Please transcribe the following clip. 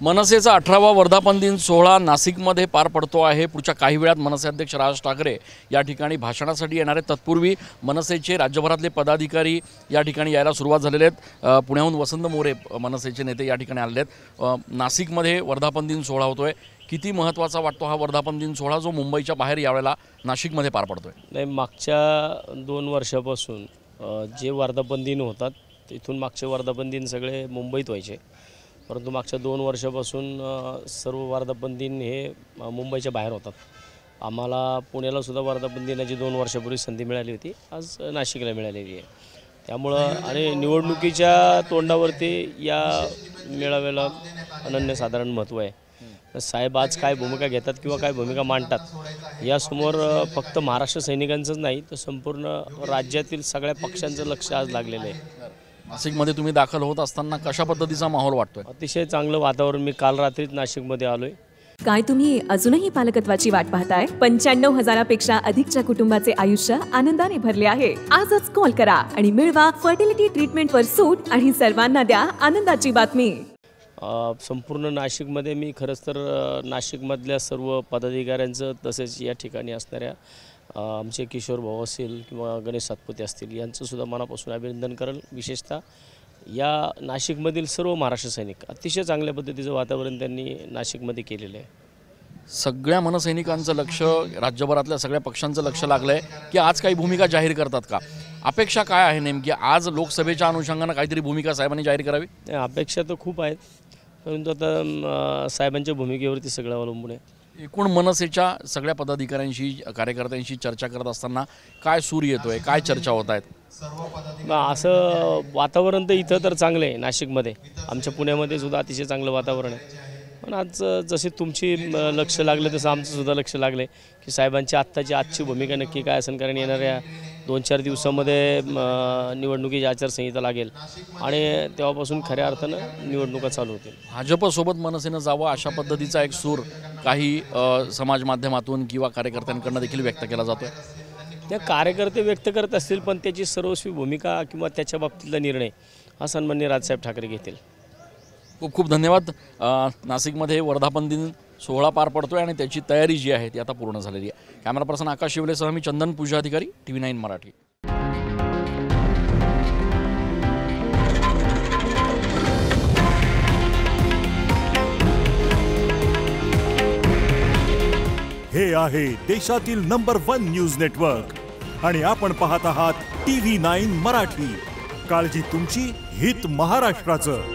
मनसेचा 18वा वर्धापन दिन सोहळा नाशिकमध्ये पार पडतो आहे। पुढच्या काही वेळात मनसे अध्यक्ष राज ठाकरे या ठिकाणी भाषणासाठी येणार आहेत। तत्पूर्वी मनसेचे राज्यभरातले पदाधिकारी या ठिकाणी यायला सुरुवात झालेले आहेत। पुण्याहून वसंत मोरे मनसेचे नेते या ठिकाणी आलेले आहेत। नाशिकमध्ये वर्धापन दिन सोहळा होतोय। किती महत्त्वाचा वाटतो हा वर्धापन दिन सोहळा जो मुंबईच्या बाहेर यावेळेला नाशिकमध्ये पार पडतोय? नाही, मागच्या 2 वर्षापासून जे वर्धापन दिन होतात तिथून मागचे वर्धापन दिन सगळे मुंबईत व्हायचे, परंतु मागच्या 2 वर्षापासून सर्व वर्धापन दिन हे मुंबईच्या बाहेर होतात। आम्हाला पुण्याला सुद्धा वर्धापन दिनाची 2 वर्षापूर्वी संधी मिळाली होती, आज नाशिकला मिळालेली आहे। त्यामुळं आणि निवडणुकीच्या तोंडावरती या मेळाव्याला अनन्यसाधारण महत्त्व आहे। साहेब आज काय भूमिका घेतात किंवा काय भूमिका मांडतात यासमोर फक्त महाराष्ट्र सैनिकांचंच नाही तर संपूर्ण राज्यातील सगळ्या पक्षांचं लक्ष आज लागलेलं आहे। नाशिकमध्ये तुम्ही दाखल होत असताना कशा पद्धतीचा माहोल वाटतोय? अतिशय चांगलं वातावरण। मी काल रात्रीच नाशिकमध्ये आलोय। काय तुम्ही अजूनही पालकत्वाची वाट पाहताय? 95,000पेक्षा अधिकच्या कुटुंबाचे आयुष्य आनंदाने भरले आहे। आजच कॉल करा आणि मिळवा फर्टिलिटी ट्रीटमेंटवर सूट आणि सर्वांना द्या आनंदाची बातमी। संपूर्ण नाशिकमध्ये मी खरंच तर नाशिकमधल्या सर्व पदाधिकाऱ्यांचं तसेच या ठिकाणी असणाऱ्या आमचे किशोर भाऊ असतील किंवा गणेश सातपुते असतील यांचंसुद्धा मनापासून अभिनंदन करेल। विशेषतः या नाशिकमधील सर्व महाराष्ट्र सैनिक अतिशय चांगल्या पद्धतीचं वातावरण त्यांनी नाशिकमध्ये केलेलं आहे। सगळ्या मनसैनिकांचं लक्ष, राज्यभरातल्या सगळ्या पक्षांचं लक्ष लागलंय की आज काही भूमिका जाहीर करतात का? अपेक्षा काय आहे नेमकी? आज लोकसभेच्या अनुषंगानं काहीतरी भूमिका साहेबांनी जाहीर करावी? अपेक्षा तर खूप आहेत, परंतु आता साहेबांच्या भूमिकेवरती सगळं अवलंबून आहे। एकूण मनसेच्या सगळ्या पदाधिकाऱ्यांशी, कार्यकर्त्यांशी चर्चा करत असताना काय सूर येतोय, काय चर्चा होत आहेत? असं वातावरण तर इथं तर चांगलं आहे नाशिकमध्ये, आमच्या पुण्यामध्ये सुद्धा अतिशय चांगलं वातावरण आहे। पण आज जसे तुमची लक्ष लागले तसं आमचं सुद्धा लक्ष लागले की साहेबांची आजची भूमिका नक्की काय असेल, कारण येणाऱ्या 2-4 दिवसामध्ये निवडणुकीची आचारसंहिता लागेल आणि तेव्हापासून खऱ्या अर्थानं निवडणुका चालू होतील। भाजपसोबत मनसेनं जावं अशा पद्धतीचा एक सूर काही समाज माध्यमातून किंवा कार्यकर्त्यांकडून देखील व्यक्त केला जातोय। त्या कार्यकर्ते व्यक्त करत असतील, पण त्याची सर्वस्वी भूमिका किंवा त्याच्या बाबतीतला निर्णय हा सन्माननीय राजसाहेब ठाकरे घेतील। खूप खूप धन्यवाद। नाशिकमध्ये वर्धापन दिन सोहळा पार पडतोय आणि त्याची तयारी जी आहे ती आता पूर्ण झालेली आहे। कॅमेरा पर्सन आकाश शिवलेसह मी चंदन पूजा अधिकारी, TV9 मराठी। हे आहे देशातील नंबर 1 न्यूज नेटवर्क आणि आपण पाहत आहात TV9 मराठी। काळजी तुमची, हित महाराष्ट्राचं।